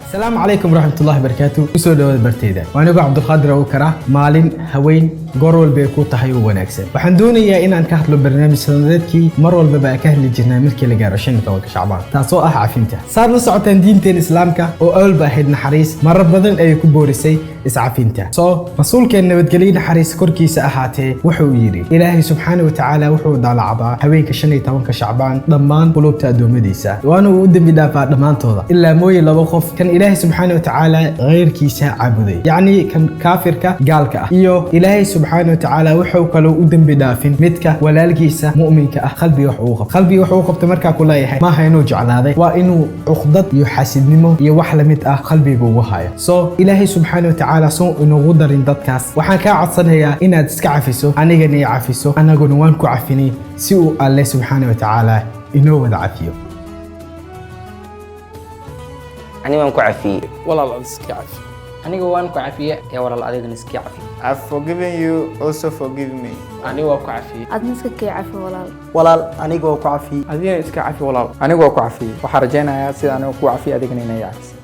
السلام عليكم ورحمة الله وبركاته. كسو دواد برتيدا وأنا عبد القادر أبو كرا مالين هوين قرول بيكو تحيو وناكسن waxaan doonayaa inaan ka hadlo barnaamij sanadeedkii mar walba baa ka hadli jirnaa markii la gaaro 15 Shacbaan taasoo ah cafinta saar la socotaan diinteen islaamka oo awalba ahayd naxariis marar badan ay ku boorisay iscafinta soo rasuulkeen nabadgelyo naxariis korkiisa ahaatee wuxuu yiri ilaahay subxaanahu wa ta'aala wuxuu daalacdaa haweenka 15 Shacbaan dhammaan qulubta adoomadiisa waana uu dambi dhaafaa dhamaantooda ilaa mooye laba qof kan ilaahay subxaanahu wa ta'aala غيرkiisa caabuday yani kan kaafirka gaalka ah iyo ilaahay subxaanahu wa ta'aala wuxuu kale u dambi dhaafin midka walaalkiisa mu'minka ah qalbi wax uu qabto marka ku leeyahay ma hayno jeclaaday waa inuu uqdad iyo xasidnimo iyo wax la mid ah qalbiga ugu hayo soo ilaahay subxaanahu wa ta'aala soo inuu darin dadkaas waxaan ka codsanayaa inaad iska cafiso anigana i cafiso anaguna waan ku cafinay si uu alle subxaanahu wa ta'aala inoo wada cafiyo أنا وان كعفي والله العظيم عفي. أنا وان كعفي يا والله العظيم نسكي عفي. I've forgiven you, also forgive me. أنا وان عفي. أدنى سكي عفي ولا أنا جو كعفي. أدينا إسكي عفي والله. أنا جو كعفي. وحرجينا يا سيد أنا كعفي أدينا يا عفي.